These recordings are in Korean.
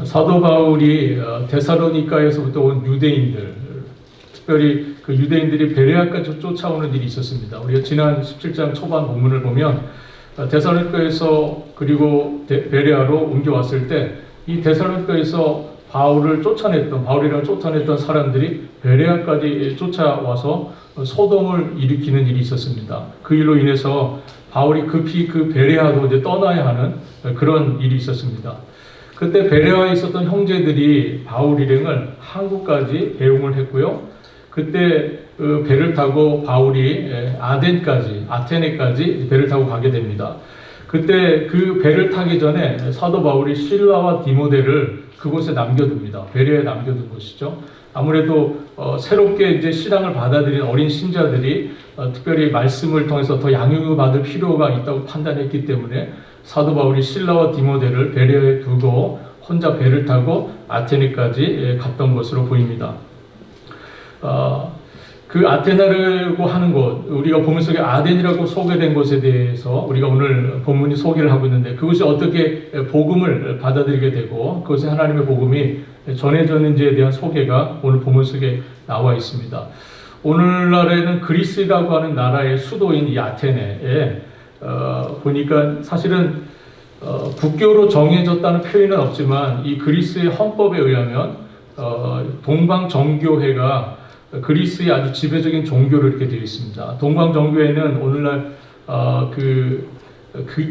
사도 바울이 데살로니가에서부터 온 유대인들, 특별히 그 유대인들이 베레아까지 쫓아오는 일이 있었습니다. 우리가 지난 17장 초반 본문을 보면 데살로니가에서 그리고 베레아로 옮겨왔을 때 이 데살로니가에서 바울이랑 쫓아냈던 사람들이 베레아까지 쫓아와서 소동을 일으키는 일이 있었습니다. 그 일로 인해서 바울이 급히 그 베레아도 이제 떠나야 하는 그런 일이 있었습니다. 그때 베레아에 있었던 형제들이 바울 일행을 한국까지 배웅을 했고요. 그때 그 배를 타고 바울이 아테네까지 배를 타고 가게 됩니다. 그때 그 배를 타기 전에 사도 바울이 실라와 디모데를 그곳에 남겨둡니다. 베레아에 남겨둔 것이죠. 아무래도 새롭게 이제 신앙을 받아들인 어린 신자들이 특별히 말씀을 통해서 더 양육을 받을 필요가 있다고 판단했기 때문에 사도 바울이 실라와 디모데를 베레아에 두고 혼자 배를 타고 아테네까지 갔던 것으로 보입니다. 그 아테네라고 하는 곳, 우리가 본문 속에 아덴이라고 소개된 곳에 대해서 우리가 오늘 본문이 소개를 하고 있는데 그것이 어떻게 복음을 받아들이게 되고 그것이 하나님의 복음이 전해졌는지에 대한 소개가 오늘 본문 속에 나와 있습니다. 오늘날에는 그리스라고 하는 나라의 수도인 이 아테네에 보니까 사실은 국교로 정해졌다는 표현은 없지만 이 그리스의 헌법에 의하면 동방정교회가 그리스의 아주 지배적인 종교로 이렇게 되어 있습니다. 동방정교회는 오늘날 그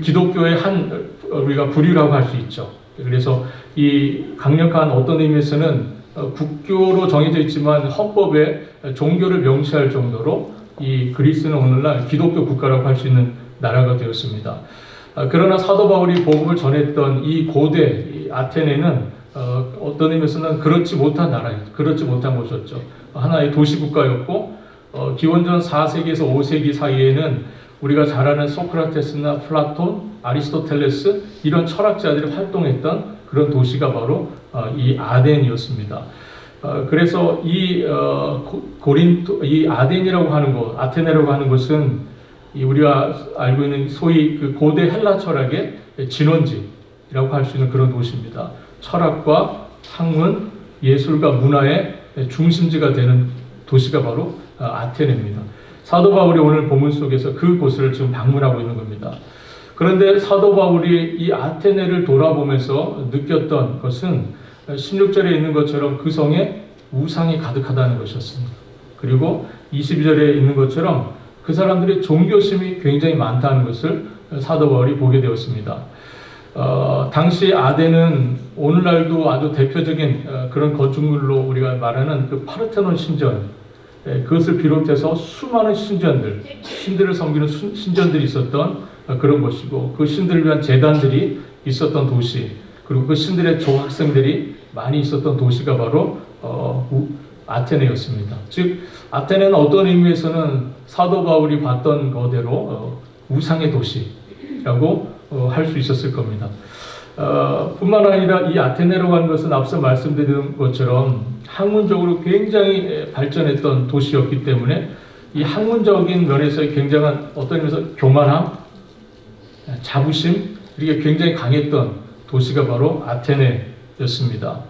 기독교의 한 우리가 부류라고 할 수 있죠. 그래서 이 강력한 어떤 의미에서는 국교로 정해져 있지만 헌법에 종교를 명시할 정도로 이 그리스는 오늘날 기독교 국가라고 할 수 있는 나라가 되었습니다. 그러나 사도 바울이 복음을 전했던 이 고대 이 아테네는 어떤 의미에서는 그렇지 못한 나라였죠. 그렇지 못한 곳이었죠. 하나의 도시국가였고 기원전 4세기에서 5세기 사이에는 우리가 잘 아는 소크라테스나 플라톤, 아리스토텔레스 이런 철학자들이 활동했던 그런 도시가 바로 이 아덴이었습니다. 그래서 이 아덴이라고 하는 곳, 아테네라고 하는 곳은 우리가 알고 있는 소위 그 고대 헬라 철학의 진원지라고 할 수 있는 그런 도시입니다. 철학과 학문, 예술과 문화의 중심지가 되는 도시가 바로 아테네입니다. 사도 바울이 오늘 본문 속에서 그곳을 지금 방문하고 있는 겁니다. 그런데 사도 바울이 이 아테네를 돌아보면서 느꼈던 것은 16절에 있는 것처럼 그 성에 우상이 가득하다는 것이었습니다. 그리고 22절에 있는 것처럼 그 사람들의 종교심이 굉장히 많다는 것을 사도 바울이 보게 되었습니다. 당시 아덴은 오늘날도 아주 대표적인 그런 건축물로 우리가 말하는 그 파르테논 신전, 그것을 비롯해서 수많은 신들을 섬기는 신전들이 있었던 그런 곳이고 그 신들을 위한 제단들이 있었던 도시, 그리고 그 신들의 조학생들이 많이 있었던 도시가 바로 아테네였습니다. 즉 아테네는 어떤 의미에서는 사도 바울이 봤던 거대로 우상의 도시라고 할 수 있었을 겁니다. 뿐만 아니라 이 아테네라고 하는 것은 앞서 말씀드린 것처럼 학문적으로 굉장히 발전했던 도시였기 때문에 이 학문적인 면에서의 굉장한 어떤 의미에서 교만함, 자부심 이게 굉장히 강했던 도시가 바로 아테네였습니다.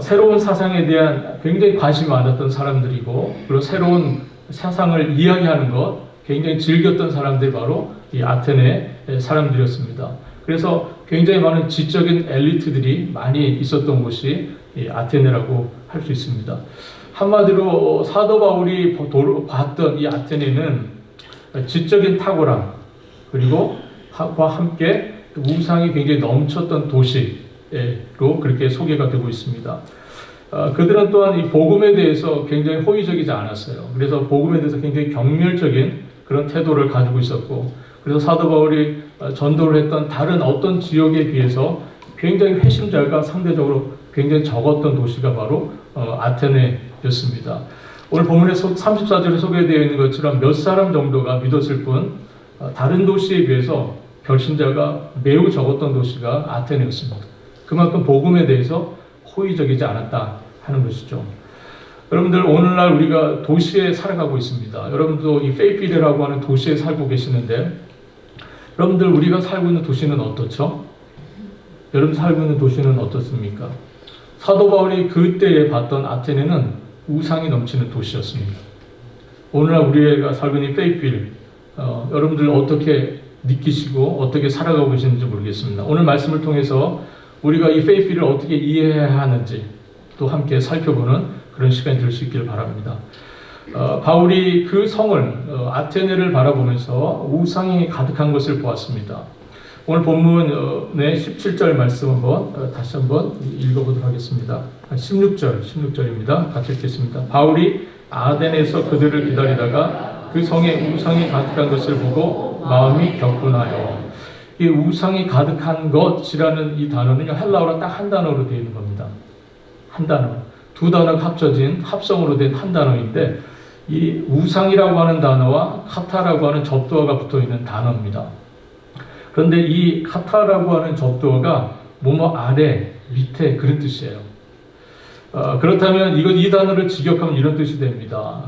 새로운 사상에 대한 굉장히 관심이 많았던 사람들이고 그리고 새로운 사상을 이야기하는 것 굉장히 즐겼던 사람들이 바로 이 아테네 사람들이었습니다. 그래서 굉장히 많은 지적인 엘리트들이 많이 있었던 곳이 이 아테네라고 할 수 있습니다. 한마디로 사도 바울이 봤던 이 아테네는 지적인 탁월함 그리고 과 함께 우상이 굉장히 넘쳤던 도시로 그렇게 소개가 되고 있습니다. 그들은 또한 이 복음에 대해서 굉장히 호의적이지 않았어요. 그래서 복음에 대해서 굉장히 경멸적인 그런 태도를 가지고 있었고 그래서 사도 바울이 전도를 했던 다른 어떤 지역에 비해서 굉장히 회심자가 상대적으로 굉장히 적었던 도시가 바로 아테네였습니다. 오늘 본문에 34절에 소개되어 있는 것처럼 몇 사람 정도가 믿었을 뿐 다른 도시에 비해서 결신자가 매우 적었던 도시가 아테네였습니다. 그만큼 복음에 대해서 호의적이지 않았다 하는 것이죠. 여러분들 오늘날 우리가 도시에 살아가고 있습니다. 여러분도 이 페이필이라고 하는 도시에 살고 계시는데 여러분들 우리가 살고 있는 도시는 어떻죠? 여러분 살고 있는 도시는 어떻습니까? 사도 바울이 그때에 봤던 아테네는 우상이 넘치는 도시였습니다. 오늘날 우리가 살고 있는 페이필, 여러분들 어떻게 느끼시고 어떻게 살아가고 계시는지 모르겠습니다. 오늘 말씀을 통해서 우리가 이 페이필을 어떻게 이해해야 하는지 또 함께 살펴보는 그런 시간이 될 수 있기를 바랍니다. 바울이 그 성을 아테네를 바라보면서 우상이 가득한 것을 보았습니다. 오늘 본문의 17절 말씀 다시 한번 읽어보도록 하겠습니다. 16절입니다. 같이 읽겠습니다. 바울이 아덴에서 그들을 기다리다가 그 성에 우상이 가득한 것을 보고 마음이 격분하여. 이 우상이 가득한 것이라는 이 단어는요, 헬라어로 딱 한 단어로 되어 있는 겁니다. 한 단어. 두 단어가 합쳐진 합성으로 된 한 단어인데, 이 우상이라고 하는 단어와 카타라고 하는 접두어가 붙어 있는 단어입니다. 그런데 이 카타라고 하는 접두어가 뭐뭐 아래, 밑에 그런 뜻이에요. 그렇다면 이 단어를 직역하면 이런 뜻이 됩니다.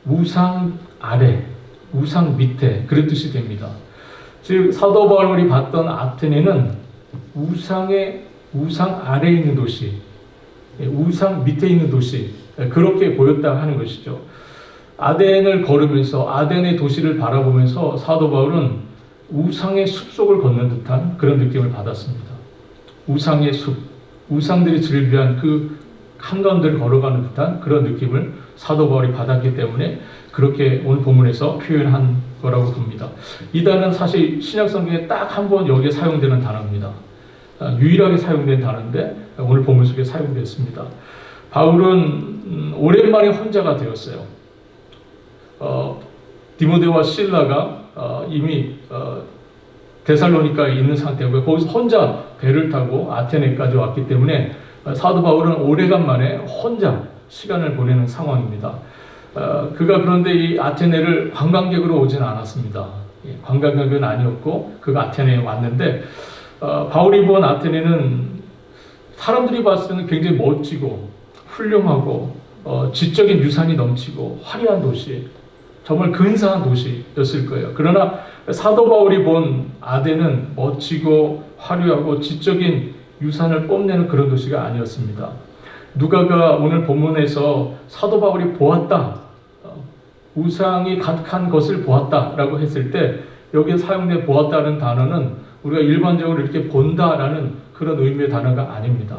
우상 아래, 우상 밑에 그런 뜻이 됩니다. 즉 사도 바울이 봤던 아테네는 우상 아래에 있는 도시, 우상 밑에 있는 도시, 그렇게 보였다 하는 것이죠. 아덴을 걸으면서 아덴의 도시를 바라보면서 사도 바울은 우상의 숲속을 걷는 듯한 그런 느낌을 받았습니다. 우상의 숲, 우상들이 즐비한 그 한가운데를 걸어가는 듯한 그런 느낌을 사도 바울이 받았기 때문에 그렇게 오늘 본문에서 표현한 거라고 봅니다. 이 단어는 사실 신약 성경에 딱 한 번 여기에 사용되는 단어입니다. 유일하게 사용된 단어인데 오늘 본문 속에 사용됐습니다. 바울은 오랜만에 혼자가 되었어요. 디모데와 실라가 이미 데살로니카에 있는 상태고 거기서 혼자 배를 타고 아테네까지 왔기 때문에 사도 바울은 오래간만에 혼자 시간을 보내는 상황입니다. 그가 그런데 이 아테네를 관광객으로 오진 않았습니다. 관광객은 아니었고 그가 아테네에 왔는데 바울이 본 아테네는 사람들이 봤을 때는 굉장히 멋지고 훌륭하고 지적인 유산이 넘치고 화려한 도시, 정말 근사한 도시였을 거예요. 그러나 사도 바울이 본 아덴은 멋지고 화려하고 지적인 유산을 뽐내는 그런 도시가 아니었습니다. 누가가 오늘 본문에서 사도 바울이 보았다, 우상이 가득한 것을 보았다라고 했을 때 여기에 사용된 보았다는 단어는 우리가 일반적으로 이렇게 본다라는 그런 의미의 단어가 아닙니다.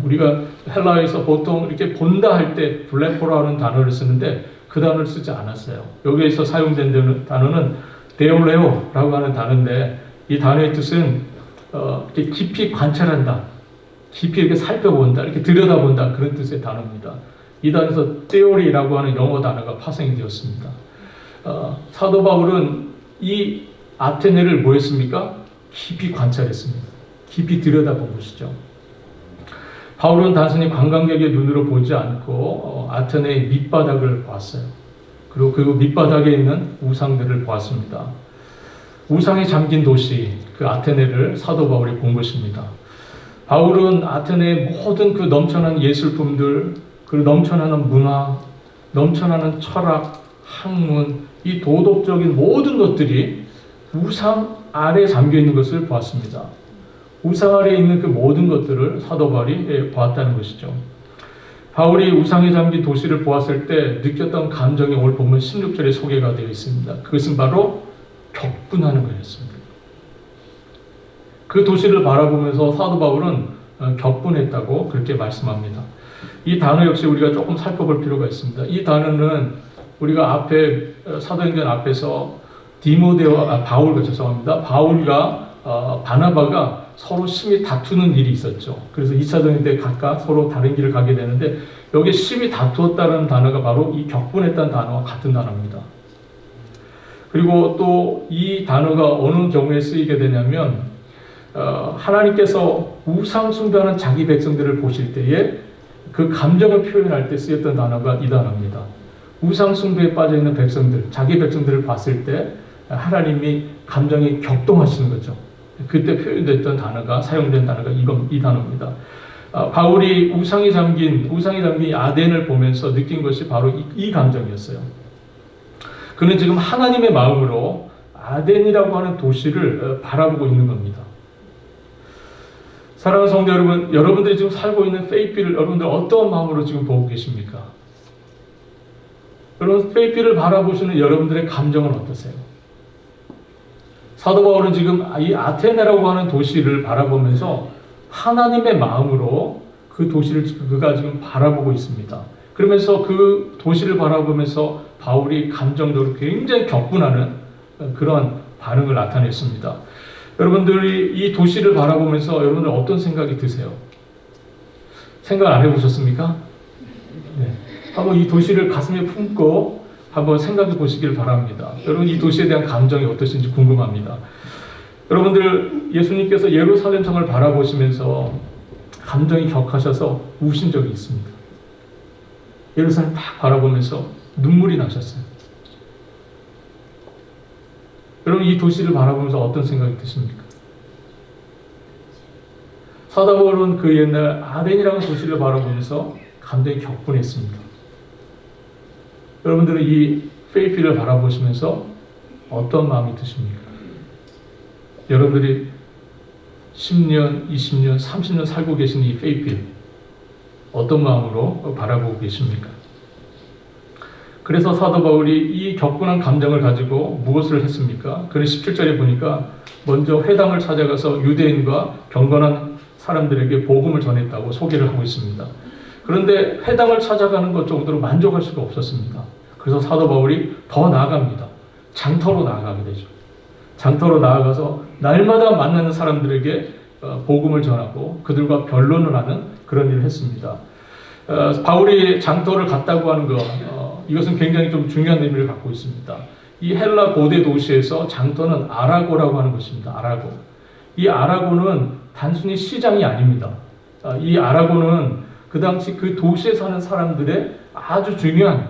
우리가 헬라어에서 보통 이렇게 본다 할 때 블레포라는 단어를 쓰는데 그 단어를 쓰지 않았어요. 여기에서 사용된 단어는 데올레오라고 하는 단어인데 이 단어의 뜻은 이렇게 깊이 관찰한다, 깊이 이렇게 살펴본다, 이렇게 들여다본다 그런 뜻의 단어입니다. 이 단어에서 테오리라고 하는 영어 단어가 파생이 되었습니다. 사도 바울은 이 아테네를 뭐 했습니까? 깊이 관찰했습니다. 깊이 들여다본 것이죠. 바울은 단순히 관광객의 눈으로 보지 않고 아테네의 밑바닥을 보았어요. 그리고 그 밑바닥에 있는 우상들을 보았습니다. 우상에 잠긴 도시, 그 아테네를 사도 바울이 본 것입니다. 바울은 아테네의 모든 그 넘쳐나는 예술품들, 그 넘쳐나는 문화, 넘쳐나는 철학, 학문, 이 도덕적인 모든 것들이 우상 아래에 잠겨 있는 것을 보았습니다. 우상 아래에 있는 그 모든 것들을 사도 바울이 보았다는 것이죠. 바울이 우상에 잠긴 도시를 보았을 때 느꼈던 감정이 오늘 본문 16절에 소개가 되어 있습니다. 그것은 바로 격분하는 거였습니다. 그 도시를 바라보면서 사도 바울은 격분했다고 그렇게 말씀합니다. 이 단어 역시 우리가 조금 살펴볼 필요가 있습니다. 이 단어는 우리가 앞에 사도행전 앞에서 바울과 바나바가 서로 심히 다투는 일이 있었죠. 그래서 2차 전쟁 때 각각 서로 다른 길을 가게 되는데 여기 심히 다투었다는 단어가 바로 이 격분했다는 단어와 같은 단어입니다. 그리고 또 이 단어가 어느 경우에 쓰이게 되냐면 하나님께서 우상 숭배하는 자기 백성들을 보실 때에 그 감정을 표현할 때 쓰였던 단어가 이 단어입니다. 우상 숭배에 빠져 있는 백성들, 자기 백성들을 봤을 때 하나님이 감정이 격동하시는 거죠. 그때 표현됐던 단어가 사용된 단어가 이 단어입니다. 바울이 우상이 잠긴 아덴을 보면서 느낀 것이 바로 이 감정이었어요. 그는 지금 하나님의 마음으로 아덴이라고 하는 도시를 바라보고 있는 겁니다. 사랑하는 성도 여러분, 여러분들이 지금 살고 있는 페이필을 여러분들 어떤 마음으로 지금 보고 계십니까? 여러분 페이필을 바라보시는 여러분들의 감정은 어떠세요? 사도 바울은 지금 이 아테네라고 하는 도시를 바라보면서 하나님의 마음으로 그 도시를 그가 지금 바라보고 있습니다. 그러면서 그 도시를 바라보면서 바울이 감정적으로 굉장히 격분하는 그런 반응을 나타냈습니다. 여러분들이 이 도시를 바라보면서 여러분들 어떤 생각이 드세요? 생각 안 해보셨습니까? 네. 한번 이 도시를 가슴에 품고 한번 생각해 보시길 바랍니다. 여러분 이 도시에 대한 감정이 어떠신지 궁금합니다. 여러분들 예수님께서 예루살렘 성을 바라보시면서 감정이 격하셔서 우신 적이 있습니다. 예루살렘 딱 바라보면서 눈물이 나셨어요. 여러분 이 도시를 바라보면서 어떤 생각이 드십니까? 사도 바울은 그 옛날 아덴이라는 도시를 바라보면서 감정이 격분했습니다. 여러분들은 이 페이필을 바라보시면서 어떤 마음이 드십니까? 여러분들이 10년, 20년, 30년 살고 계신 이 페이필 어떤 마음으로 바라보고 계십니까? 그래서 사도 바울이 이 격분한 감정을 가지고 무엇을 했습니까? 그는 17절에 보니까 먼저 회당을 찾아가서 유대인과 경건한 사람들에게 복음을 전했다고 소개를 하고 있습니다. 그런데 회당을 찾아가는 것 정도로 만족할 수가 없었습니다. 그래서 사도 바울이 더 나아갑니다. 장터로 나아가게 되죠. 장터로 나아가서 날마다 만나는 사람들에게 복음을 전하고 그들과 변론을 하는 그런 일을 했습니다. 바울이 장터를 갔다고 하는 것, 이것은 굉장히 좀 중요한 의미를 갖고 있습니다. 이 헬라 고대 도시에서 장터는 아라고라고 하는 것입니다. 아라고. 이 아라고는 단순히 시장이 아닙니다. 이 아라고는 그 당시 그 도시에 사는 사람들의 아주 중요한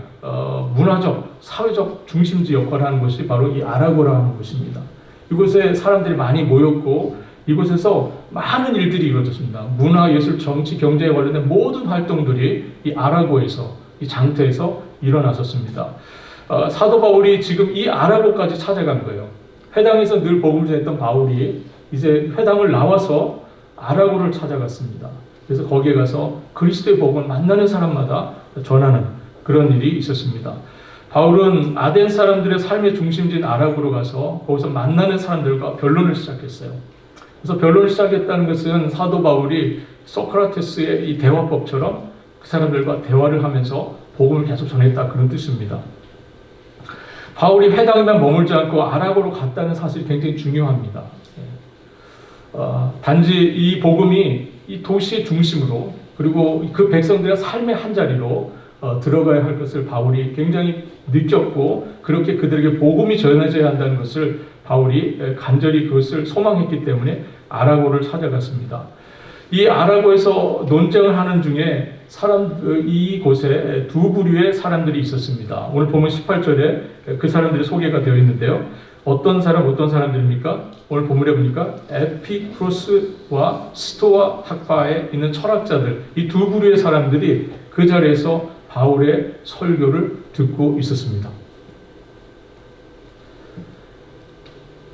문화적, 사회적 중심지 역할을 하는 것이 바로 이 아라고라고 하는 곳입니다. 이곳에 사람들이 많이 모였고 이곳에서 많은 일들이 이루어졌습니다. 문화, 예술, 정치, 경제에 관련된 모든 활동들이 이 아라고에서, 이 장터에서 일어났었습니다. 사도 바울이 지금 이 아라고까지 찾아간 거예요. 회당에서 늘 복음을 전했던 바울이 이제 회당을 나와서 아라고를 찾아갔습니다. 그래서 거기에 가서 그리스도의 복음을 만나는 사람마다 전하는 그런 일이 있었습니다. 바울은 아덴 사람들의 삶의 중심지인 아라고로 가서 거기서 만나는 사람들과 변론을 시작했어요. 그래서 변론을 시작했다는 것은 사도 바울이 소크라테스의 이 대화법처럼 그 사람들과 대화를 하면서 복음을 계속 전했다 그런 뜻입니다. 바울이 회당에만 머물지 않고 아라고로 갔다는 사실이 굉장히 중요합니다. 단지 이 복음이 이 도시의 중심으로 그리고 그 백성들의 삶의 한자리로 들어가야 할 것을 바울이 굉장히 느꼈고 그렇게 그들에게 복음이 전해져야 한다는 것을 바울이 간절히 그것을 소망했기 때문에 아라고를 찾아갔습니다. 이 아라고에서 논쟁을 하는 중에 이곳에 두 부류의 사람들이 있었습니다. 오늘 보면 18절에 그 사람들이 소개가 되어 있는데요. 어떤 사람들입니까? 오늘 본문에 보니까 에피쿠로스와 스토아 학파에 있는 철학자들, 이 두 부류의 사람들이 그 자리에서 바울의 설교를 듣고 있었습니다.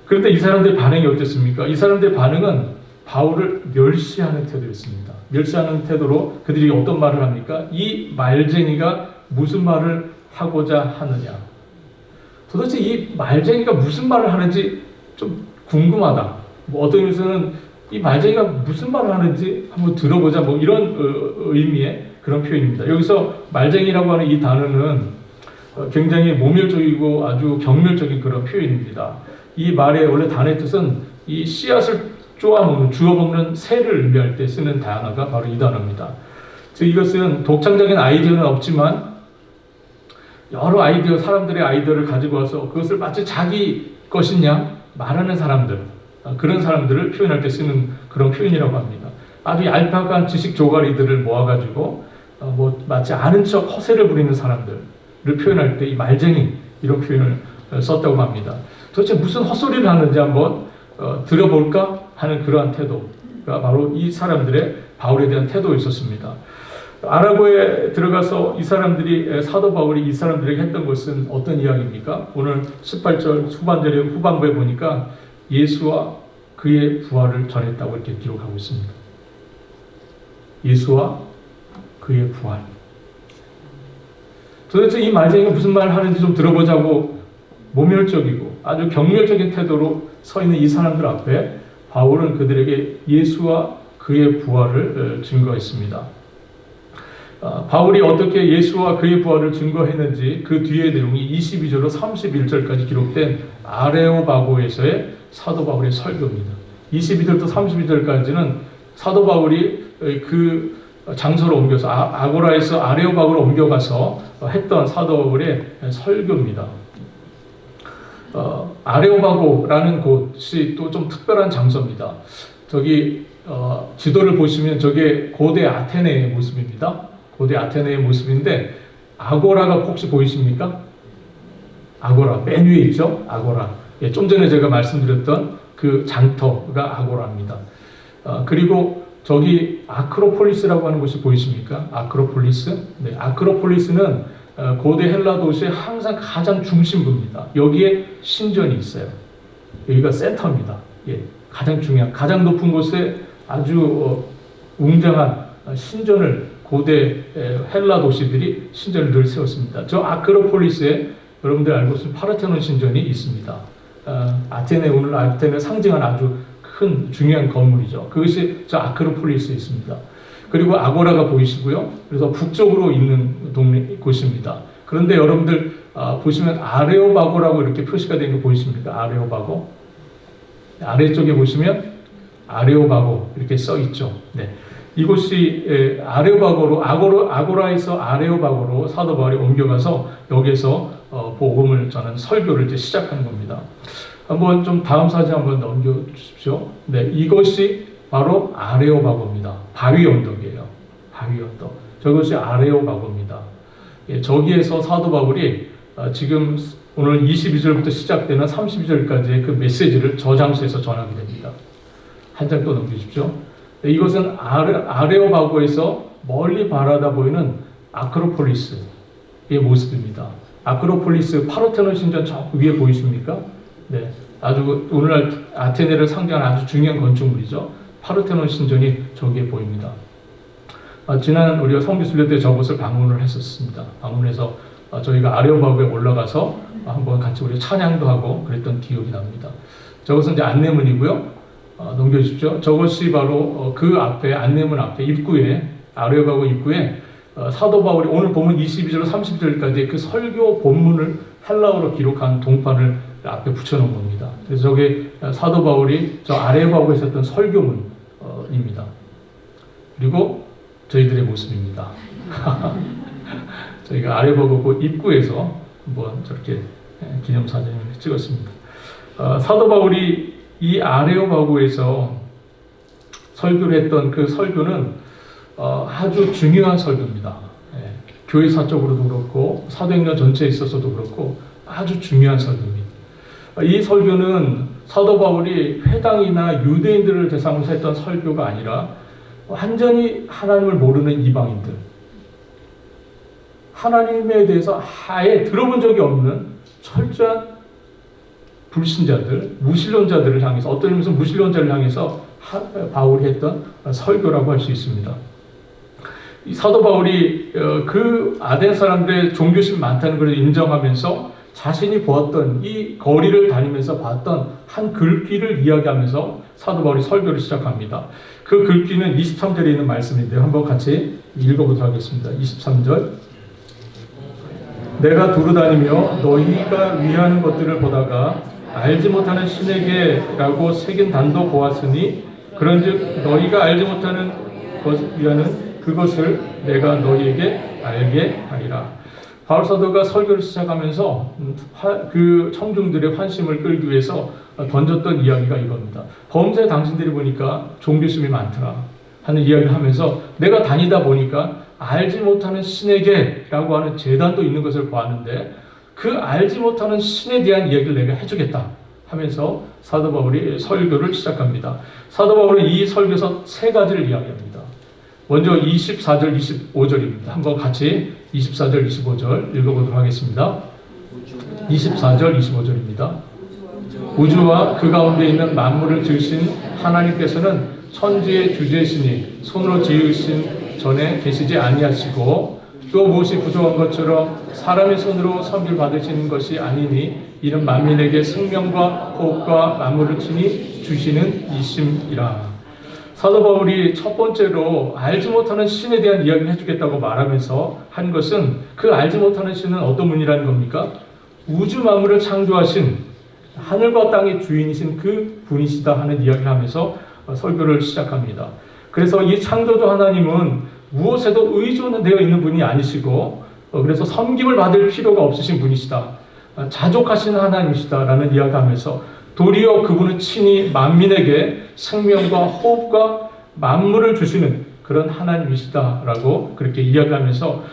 그런데 이 사람들의 반응이 어땠습니까? 이 사람들의 반응은 바울을 멸시하는 태도였습니다. 멸시하는 태도로 그들이 어떤 말을 합니까? 이 말쟁이가 무슨 말을 하고자 하느냐. 도대체 이 말쟁이가 무슨 말을 하는지 좀 궁금하다. 어떤 의미에서는 이 말쟁이가 무슨 말을 하는지 한번 들어보자. 이런 의미의 그런 표현입니다. 여기서 말쟁이라고 하는 이 단어는 굉장히 모멸적이고 아주 경멸적인 그런 표현입니다. 이 말의 원래 단어의 뜻은 이 씨앗을 주워먹는 새를 의미할 때 쓰는 단어가 바로 이 단어입니다. 즉 이것은 독창적인 아이디어는 없지만 여러 사람들의 아이디어를 가지고 와서 그것을 마치 자기 것이냐 말하는 사람들, 그런 사람들을 표현할 때 쓰는 그런 표현이라고 합니다. 아주 얄팍한 지식 조가리들을 모아가지고 마치 아는 척 허세를 부리는 사람들을 표현할 때 이 말쟁이 이런 표현을 썼다고 합니다. 도대체 무슨 헛소리를 하는지 한번 들어볼까 하는 그러한 태도가 바로 이 사람들의 바울에 대한 태도였었습니다. 아라고에 들어가서 이 사람들이 사도 바울이 이 사람들에게 했던 것은 어떤 이야기입니까? 오늘 18절 후반부에 보니까 예수와 그의 부활을 전했다고 이렇게 기록하고 있습니다. 예수와 그의 부활. 도대체 이 말쟁이가 무슨 말을 하는지 좀 들어보자고 모멸적이고 아주 경멸적인 태도로 서 있는 이 사람들 앞에 바울은 그들에게 예수와 그의 부활을 증거했습니다. 바울이 어떻게 예수와 그의 부활을 증거했는지 그 뒤의 내용이 22절로 31절까지 기록된 아레오바고에서의 사도 바울의 설교입니다. 22절부터 32절까지는 사도 바울이 그 장소로 옮겨서 아고라에서 아레오바고로 옮겨가서 했던 사도 바울의 설교입니다. 아레오바고라는 곳이 또 좀 특별한 장소입니다. 저기 지도를 보시면 저게 고대 아테네의 모습입니다. 고대 아테네의 모습인데 아고라가 혹시 보이십니까? 아고라 맨 위에 있죠? 아고라. 예, 좀 전에 제가 말씀드렸던 그 장터가 아고라입니다. 그리고 저기 아크로폴리스라고 하는 곳이 보이십니까? 아크로폴리스. 네, 아크로폴리스는 고대 헬라 도시의 항상 가장 중심부입니다. 여기에 신전이 있어요. 여기가 센터입니다. 예, 가장 중요한, 가장 높은 곳에 아주 웅장한 신전을 고대 헬라 도시들이 신전을 늘 세웠습니다. 저 아크로폴리스에 여러분들 알고 있는 파르테논 신전이 있습니다. 아테네, 오늘 아테네 상징하는 아주 큰 중요한 건물이죠. 그것이 저 아크로폴리스에 있습니다. 그리고 아고라가 보이시고요. 그래서 북쪽으로 있는 동네 곳입니다. 그런데 여러분들 보시면 아레오바고라고 이렇게 표시가 된 거 보이십니까? 아레오바고. 아래쪽에 보시면 아레오바고 이렇게 써 있죠. 네. 이곳이 아레오바고로 아고라에서 아레오바고로 사도 바울이 옮겨가서 여기서 복음을 전하는 설교를 이제 시작하는 겁니다. 한번 좀 다음 사진 한번 넘겨 주십시오. 네, 이것이 바로 아레오바고입니다. 바위 언덕이에요. 바위 언덕. 저것이 아레오바고입니다. 예, 저기에서 사도 바울이 지금 오늘 22절부터 시작되는 32절까지의 그 메시지를 저 장소에서 전하게 됩니다. 한 장 또 넘겨주십시오. 네, 이것은 아레오바고에서 멀리 바라다 보이는 아크로폴리스의 모습입니다. 아크로폴리스 파르테논 신전 저 위에 보이십니까? 네, 아주 오늘날 아테네를 상징하는 아주 중요한 건축물이죠. 파르테논 신전이 저기에 보입니다. 지난 우리가 성지순례 때 저곳을 방문을 했었습니다. 방문해서 저희가 아레오바고에 올라가서 한번 같이 우리 찬양도 하고 그랬던 기억이 납니다. 저것은 이제 안내문이고요. 넘겨주십시오. 저것이 바로 그 앞에 안내문 앞에 입구에 아레오바고 입구에 사도 바울이 오늘 보면 22절 30절까지 그 설교 본문을 헬라어로 기록한 동판을 앞에 붙여놓은 겁니다. 그래서 저게 사도 바울이 저 아레오바고에 있었던 설교문입니다. 그리고 저희들의 모습입니다. 저희가 아레오바고 입구에서 한번 저렇게 기념사진을 찍었습니다. 사도 바울이 이 아레오바고에서 설교를 했던 그 설교는 아주 중요한 설교입니다. 예, 교회사적으로도 그렇고 사도행전 전체에 있어서도 그렇고 아주 중요한 설교입니다. 이 설교는 사도 바울이 회당이나 유대인들을 대상으로 했던 설교가 아니라 완전히 하나님을 모르는 이방인들, 하나님에 대해서 아예 들어본 적이 없는 철저한 불신자들, 무신론자들을 향해서, 어떤 의미에서 무신론자를 향해서 바울이 했던 설교라고 할 수 있습니다. 이 사도 바울이 그 아덴 사람들의 종교심 많다는 것을 인정하면서 자신이 보았던 이 거리를 다니면서 봤던 한 글귀를 이야기하면서 사도 바울이 설교를 시작합니다. 그 글귀는 23절에 있는 말씀인데요. 한번 같이 읽어보도록 하겠습니다. 23절. 내가 두루다니며 너희가 위하는 것들을 보다가 알지 못하는 신에게라고 새긴 단도 보았으니 그런즉 너희가 알지 못하는 것 위하는 그것을 내가 너희에게 알게 하리라. 바울 사도가 설교를 시작하면서 그 청중들의 환심을 끌기 위해서 던졌던 이야기가 이겁니다. 범죄 당신들이 보니까 종교심이 많더라 하는 이야기를 하면서 내가 다니다 보니까 알지 못하는 신에게라고 하는 제단도 있는 것을 보았는데 그 알지 못하는 신에 대한 이야기를 내가 해주겠다 하면서 사도 바울이 설교를 시작합니다. 사도 바울은 이 설교에서 세 가지를 이야기합니다. 먼저 24절, 25절입니다. 한번 같이 24절, 25절 읽어보도록 하겠습니다. 24절, 25절입니다. 우주와 그 가운데 있는 만물을 지으신 하나님께서는 천지의 주제시니 손으로 지으신 전에 계시지 아니하시고 또 무엇이 부족한 것처럼 사람의 손으로 선비를 받으시는 것이 아니니 이는 만민에게 생명과 호흡과 만물을 친히 주시는 이심이라. 사도 바울이 첫 번째로 알지 못하는 신에 대한 이야기를 해주겠다고 말하면서 한 것은 그 알지 못하는 신은 어떤 분이라는 겁니까? 우주 만물을 창조하신 하늘과 땅의 주인이신 그 분이시다 하는 이야기를 하면서 설교를 시작합니다. 그래서 이 창조주 하나님은 무엇에도 의존되어 있는 분이 아니시고 그래서 섬김을 받을 필요가 없으신 분이시다. 자족하신 하나님이시다라는 이야기하면서 도리어 그분은 친히 만민에게 생명과 호흡과 만물을 주시는 그런 하나님이시다라고 그렇게 이야기하면서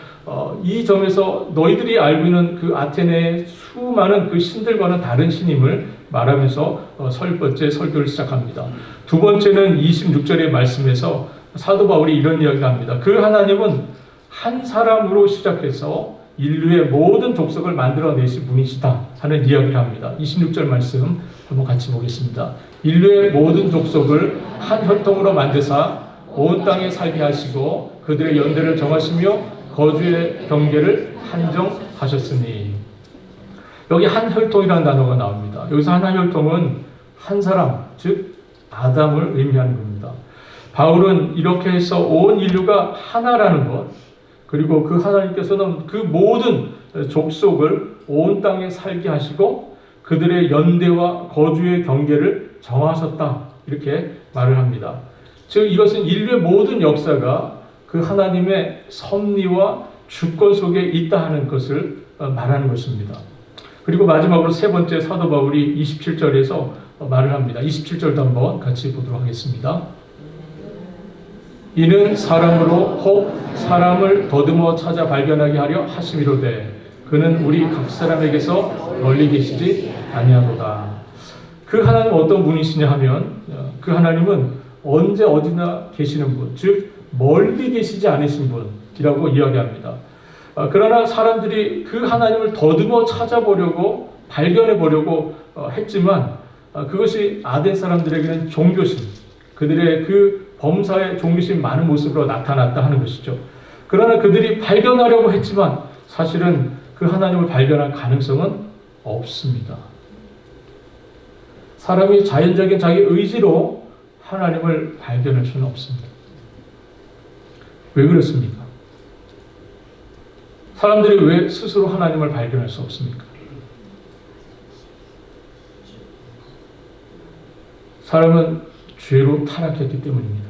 이 점에서 너희들이 알고 있는 그 아테네의 수많은 그 신들과는 다른 신임을 말하면서 첫 번째 설교를 시작합니다. 두 번째는 26절의 말씀에서 사도 바울이 이런 이야기를 합니다. 그 하나님은 한 사람으로 시작해서 인류의 모든 족속을 만들어내신 분이시다 하는 이야기를 합니다. 26절 말씀 한번 같이 보겠습니다. 인류의 모든 족속을 한 혈통으로 만드사 온 땅에 살게 하시고 그들의 연대를 정하시며 거주의 경계를 한정하셨으니. 여기 한 혈통이라는 단어가 나옵니다. 여기서 한 혈통은 한 사람, 즉 아담을 의미하는 겁니다. 바울은 이렇게 해서 온 인류가 하나라는 것, 그리고 그 하나님께서는 그 모든 족속을 온 땅에 살게 하시고 그들의 연대와 거주의 경계를 정하셨다, 이렇게 말을 합니다. 즉 이것은 인류의 모든 역사가 그 하나님의 섭리와 주권 속에 있다 하는 것을 말하는 것입니다. 그리고 마지막으로 세 번째 사도 바울이 27절에서 말을 합니다. 27절도 한번 같이 보도록 하겠습니다. 이는 사람으로 혹 사람을 더듬어 찾아 발견하게 하려 하심이로되 그는 우리 각 사람에게서 멀리 계시지 아니하도다. 그 하나님은 어떤 분이시냐 하면 그 하나님은 언제 어디나 계시는 분, 즉 멀리 계시지 않으신 분이라고 이야기합니다. 그러나 사람들이 그 하나님을 더듬어 찾아보려고 발견해 보려고 했지만 그것이 아덴 사람들에게는 종교심, 그들의 그 범사의 종교심 많은 모습으로 나타났다 하는 것이죠. 그러나 그들이 발견하려고 했지만 사실은 그 하나님을 발견할 가능성은 없습니다. 사람이 자연적인 자기 의지로 하나님을 발견할 수는 없습니다. 왜 그렇습니까? 사람들이 왜 스스로 하나님을 발견할 수 없습니까? 사람은 죄로 타락했기 때문입니다.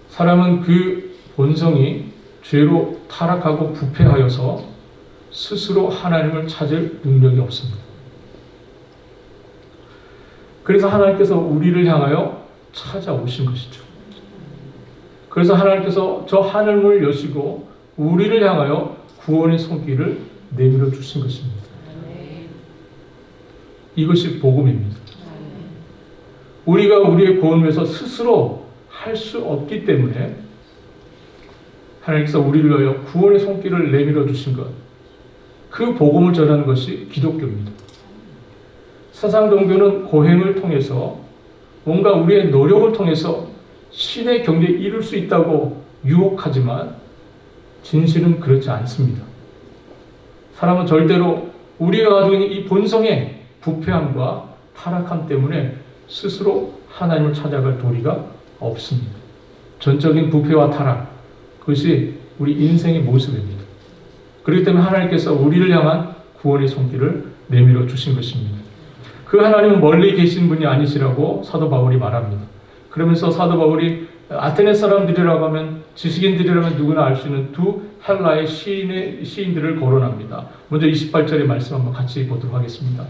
사람은 그 본성이 죄로 타락하고 부패하여서 스스로 하나님을 찾을 능력이 없습니다. 그래서 하나님께서 우리를 향하여 찾아오신 것이죠. 그래서 하나님께서 저 하늘문을 여시고 우리를 향하여 구원의 손길을 내밀어 주신 것입니다. 이것이 복음입니다. 우리가 우리의 구원을 위해서 스스로 할 수 없기 때문에 하나님께서 우리를 위하여 구원의 손길을 내밀어 주신 것, 그 복음을 전하는 것이 기독교입니다. 세상 종교는 고행을 통해서 뭔가 우리의 노력을 통해서 신의 경지에 이룰 수 있다고 유혹하지만 진실은 그렇지 않습니다. 사람은 절대로 우리가 가지고 있는 이 본성의 부패함과 타락함 때문에 스스로 하나님을 찾아갈 도리가 없습니다. 전적인 부패와 타락, 그것이 우리 인생의 모습입니다. 그렇기 때문에 하나님께서 우리를 향한 구원의 손길을 내밀어 주신 것입니다. 그 하나님은 멀리 계신 분이 아니시라고 사도 바울이 말합니다. 그러면서 사도 바울이 아테네 사람들이라고 하면, 지식인들이라면 누구나 알 수 있는 두 헬라의 시인들을 거론합니다. 먼저 28절의 말씀 한번 같이 보도록 하겠습니다.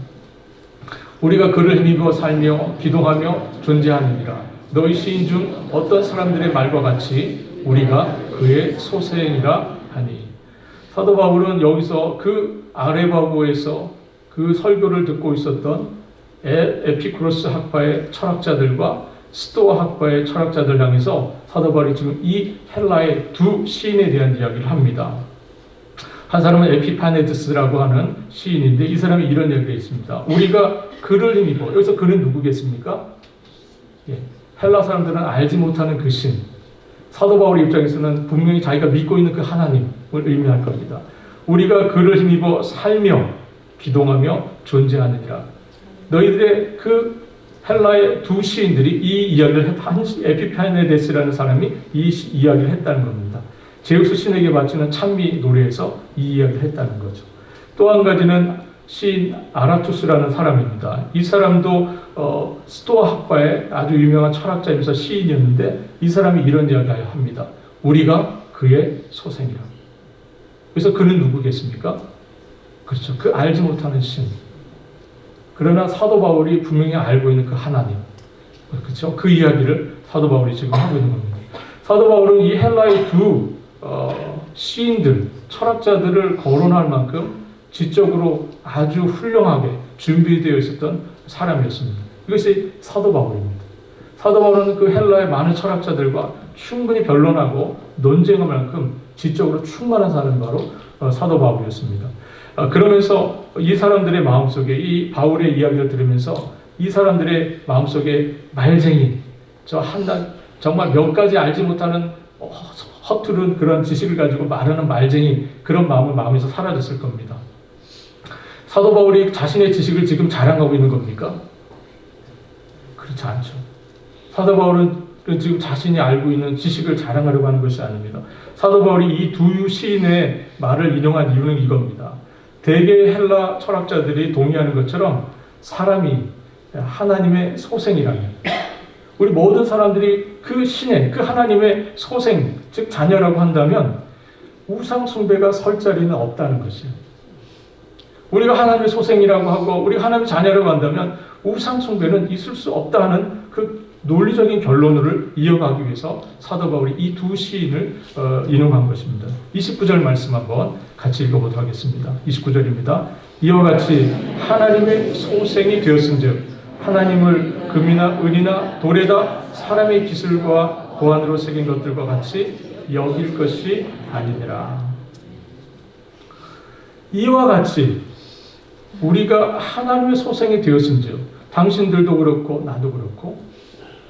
우리가 그를 힘입어 살며 기도하며 존재하느니라. 너희 시인 중 어떤 사람들의 말과 같이 우리가 그의 소생이라 하니. 사도 바울은 여기서 그 아레바고에서 그 설교를 듣고 있었던 에피쿠로스 학파의 철학자들과 스토아 학파의 철학자들 향해서 사도 바울이 지금 이 헬라의 두 시인에 대한 이야기를 합니다. 한 사람은 에피파네드스라고 하는 시인인데 이 사람이 이런 얘기가 있습니다. 우리가 그를 힘입어. 여기서 그는 누구겠습니까? 예, 헬라 사람들은 알지 못하는 그 신. 사도 바울의 입장에서는 분명히 자기가 믿고 있는 그 하나님을 의미할 겁니다. 우리가 그를 힘입어 살며 기동하며 존재하느니라. 너희들의 그 헬라의 두 시인들이 이 이야기를 에피파네데스라는 사람이 이 이야기를 했다는 겁니다. 제우스 신에게 바치는 찬미 노래에서 이 이야기를 했다는 거죠. 또 한 가지는 시인 아라투스라는 사람입니다. 이 사람도 스토아 학파의 아주 유명한 철학자이면서 시인이었는데 이 사람이 이런 이야기를 합니다. 우리가 그의 소생이라. 그래서 그는 누구겠습니까? 그렇죠. 그 알지 못하는 신. 그러나 사도 바울이 분명히 알고 있는 그 하나님. 그렇죠. 그 이야기를 사도 바울이 지금 하고 있는 겁니다. 사도 바울은 이 헬라의 두 시인들, 철학자들을 거론할 만큼 지적으로 아주 훌륭하게 준비되어 있었던 사람이었습니다. 이것이 사도 바울입니다. 사도 바울은 그 헬라의 많은 철학자들과 충분히 변론하고 논쟁할 만큼 지적으로 충만한 사람이 바로 사도 바울이었습니다. 그러면서 이 사람들의 마음속에 이 바울의 이야기를 들으면서 이 사람들의 마음속에 말쟁이, 정말 몇 가지 알지 못하는 허투른 그런 지식을 가지고 말하는 말쟁이, 그런 마음은 마음에서 사라졌을 겁니다. 사도 바울이 자신의 지식을 지금 자랑하고 있는 겁니까? 그렇지 않죠. 사도 바울은 지금 자신이 알고 있는 지식을 자랑하려고 하는 것이 아닙니다. 사도 바울이 이 두 시인의 말을 인용한 이유는 이겁니다. 대개 헬라 철학자들이 동의하는 것처럼 사람이 하나님의 소생이라면, 우리 모든 사람들이 그 신의, 그 하나님의 소생, 즉 자녀라고 한다면 우상 숭배가 설 자리는 없다는 것이에요. 우리가 하나님의 소생이라고 하고 우리가 하나님의 자녀라고 한다면 우상 숭배는 있을 수 없다 하는 그 논리적인 결론을 이어가기 위해서 사도 바울이 이 두 시인을 인용한 것입니다. 29절 말씀 한번 같이 읽어보도록 하겠습니다. 29절입니다. 이와 같이 하나님의 소생이 되었은즉 하나님을 금이나 은이나 돌에다 사람의 기술과 고안으로 새긴 것들과 같이 여길 것이 아니니라. 이와 같이 우리가 하나님의 소생이 되었은즉, 당신들도 그렇고 나도 그렇고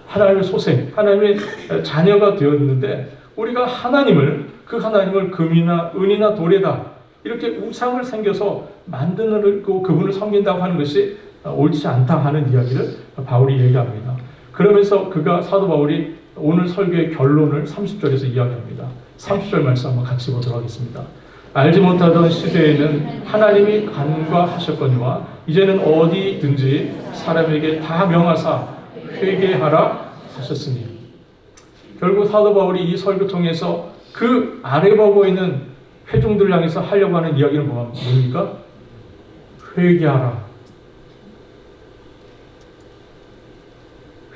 하나님의 소생, 하나님의 자녀가 되었는데 우리가 그 하나님을 금이나 은이나 돌에다 이렇게 우상을 생겨서 만드는 그분을 섬긴다고 하는 것이 옳지 않다 하는 이야기를 바울이 얘기합니다. 그러면서 사도 바울이 오늘 설교의 결론을 30절에서 이야기합니다. 30절 말씀 한번 같이 보도록 하겠습니다. 알지 못하던 시대에는 하나님이 간과하셨거니와 이제는 어디든지 사람에게 다 명하사 회개하라 하셨으니. 결국 사도 바울이 이 설교 통해서 그 아래 보고 있는 회중들을 향해서 하려고 하는 이야기는 뭡니까? 회개하라.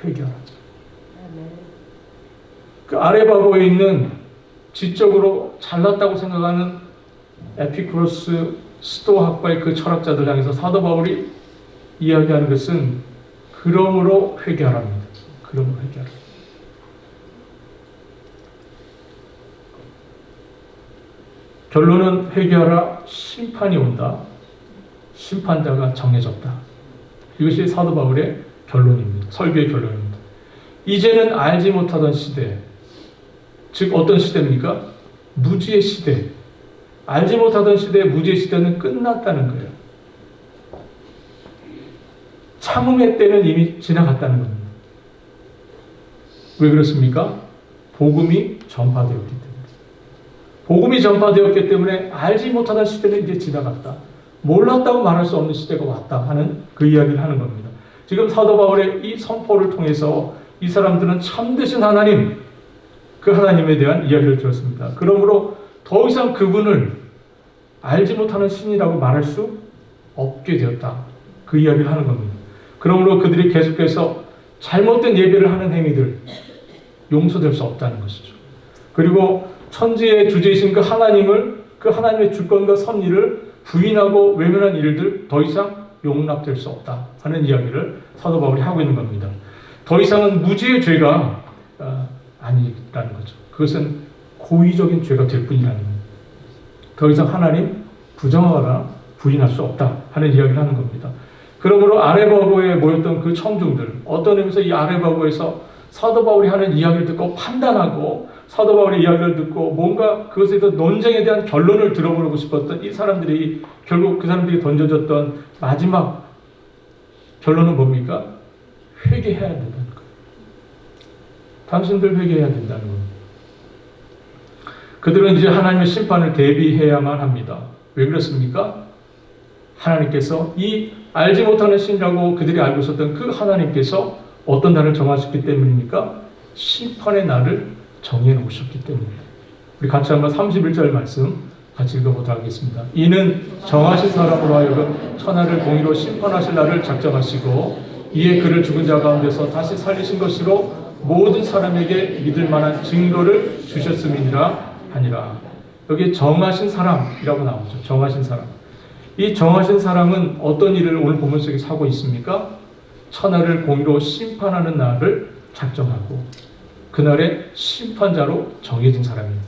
회개하라. 그 아래 보고 있는 지적으로 잘났다고 생각하는 에피쿠로스 스토아 학파의 그 철학자들 향해서 사도 바울이 이야기하는 것은 그러므로 회개하랍니다. 그러므로 회개하라. 결론은 회개하라. 심판이 온다. 심판자가 정해졌다. 이것이 사도 바울의 결론입니다. 설교의 결론입니다. 이제는 알지 못하던 시대, 즉 어떤 시대입니까? 무지의 시대. 알지 못하던 시대의 무지의 시대는 끝났다는 거예요. 참음의 때는 이미 지나갔다는 겁니다. 왜 그렇습니까? 복음이 전파되었기 때문에. 복음이 전파되었기 때문에 알지 못하던 시대는 이제 지나갔다. 몰랐다고 말할 수 없는 시대가 왔다 하는 그 이야기를 하는 겁니다. 지금 사도 바울의 이 선포를 통해서 이 사람들은 참되신 하나님, 그 하나님에 대한 이야기를 들었습니다. 그러므로 더 이상 그분을 알지 못하는 신이라고 말할 수 없게 되었다. 그 이야기를 하는 겁니다. 그러므로 그들이 계속해서 잘못된 예배를 하는 행위들 용서될 수 없다는 것이죠. 그리고 천지의 주제이신 그 하나님의 주권과 섭리를 부인하고 외면한 일들 더 이상 용납될 수 없다 하는 이야기를 사도 바울이 하고 있는 겁니다. 더 이상은 무지의 죄가 아니라는 거죠. 그것은 고의적인 죄가 될 뿐이라는 겁니다. 더 이상 하나님 부정하거나 부인할 수 없다 하는 이야기를 하는 겁니다. 그러므로 아레바고에 모였던 그 청중들, 어떤 의미에서 이 아레바고에서 사도 바울이 하는 이야기를 듣고 판단하고 사도 바울의 이야기를 듣고 뭔가 그것에 대한 논쟁에 대한 결론을 들어보고 싶었던 이 사람들이 결국 그 사람들이 던져졌던 마지막 결론은 뭡니까? 회개해야 된다는 거예요. 당신들 회개해야 된다는 겁니다. 그들은 이제 하나님의 심판을 대비해야만 합니다. 왜 그렇습니까? 하나님께서 이 알지 못하는 신이라고 그들이 알고 있었던 그 하나님께서 어떤 날을 정하셨기 때문입니까? 심판의 날을 정해 놓으셨기 때문입니다. 우리 같이 한번 31절 말씀 같이 읽어보도록 하겠습니다. 이는 정하신 사람으로 하여금 천하를 공의로 심판하실 날을 작정하시고 이에 그를 죽은 자 가운데서 다시 살리신 것으로 모든 사람에게 믿을 만한 증거를 주셨음이니라 하니라. 여기 정하신 사람이라고 나오죠. 정하신 사람. 이 정하신 사람은 어떤 일을 오늘 본문 속에서 하고 있습니까? 천하를 공의로 심판하는 날을 작정하고 그날의 심판자로 정해진 사람입니다.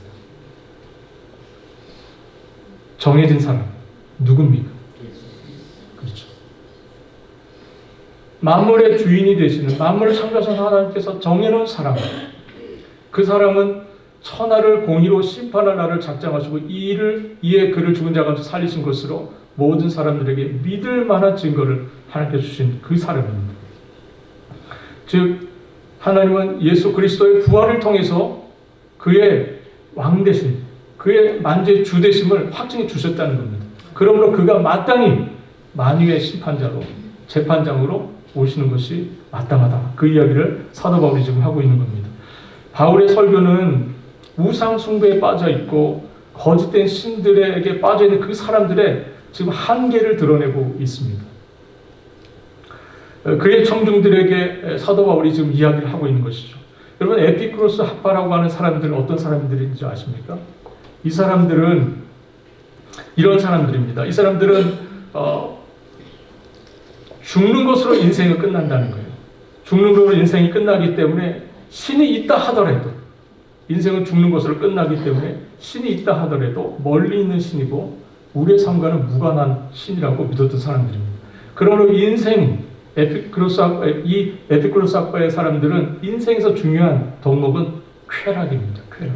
정해진 사람 누굽니까? 그렇죠. 만물의 주인이 되시는 만물을 창조하신 하나님께서 정해놓은 사람, 그 사람은 천하를 공의로 심판할 날을 작정하시고 이에 그를 죽은 자 가운데 살리신 것으로 모든 사람들에게 믿을 만한 증거를 하나님께 주신 그 사람입니다. 즉 하나님은 예수 그리스도의 부활을 통해서 그의 왕 되심, 그의 만주의 주 되심을 확증해 주셨다는 겁니다. 그러므로 그가 마땅히 만유의 심판자로 재판장으로 오시는 것이 마땅하다. 그 이야기를 사도 바울이 지금 하고 있는 겁니다. 바울의 설교는 우상 숭배에 빠져 있고 거짓된 신들에게 빠져 있는 그 사람들의 지금 한계를 드러내고 있습니다. 그의 청중들에게 사도 바울이 지금 이야기를 하고 있는 것이죠. 여러분 에피쿠로스 학파라고 하는 사람들은 어떤 사람들인지 아십니까? 이 사람들은 이런 사람들입니다. 이 사람들은 죽는 것으로 인생이 끝난다는 거예요. 죽는 것으로 인생이 끝나기 때문에 신이 있다 하더라도 인생은 죽는 것으로 끝나기 때문에 신이 있다 하더라도 멀리 있는 신이고 우리의 삶과는 무관한 신이라고 믿었던 사람들입니다. 그러므로 이 에피쿠로스 학파의 사람들은 인생에서 중요한 덕목은 쾌락입니다. 쾌락.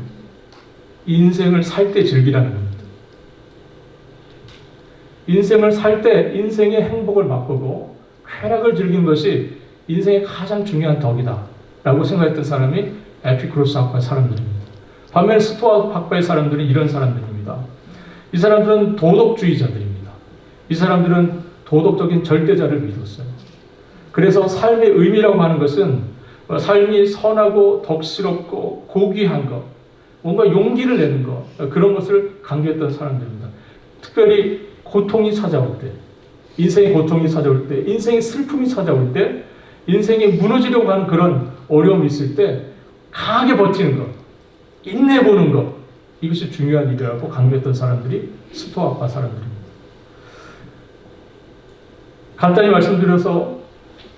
인생을 살 때 즐기라는 겁니다. 인생을 살 때 인생의 행복을 맛보고 쾌락을 즐기는 것이 인생의 가장 중요한 덕이다 라고 생각했던 사람이 에피쿠로스 학파의 사람들입니다. 반면에 스토아 학파의 사람들은 이런 사람들입니다. 이 사람들은 도덕주의자들입니다. 이 사람들은 도덕적인 절대자를 믿었어요. 그래서 삶의 의미라고 하는 것은 삶이 선하고 덕스럽고 고귀한 것, 뭔가 용기를 내는 것, 그런 것을 강조했던 사람들입니다. 특별히 고통이 찾아올 때, 인생의 고통이 찾아올 때, 인생의 슬픔이 찾아올 때, 인생이 무너지려고 하는 그런 어려움이 있을 때 강하게 버티는 것, 인내보는 것, 이것이 중요한 일이라고 강조했던 사람들이 스토아파 사람들입니다. 간단히 말씀드려서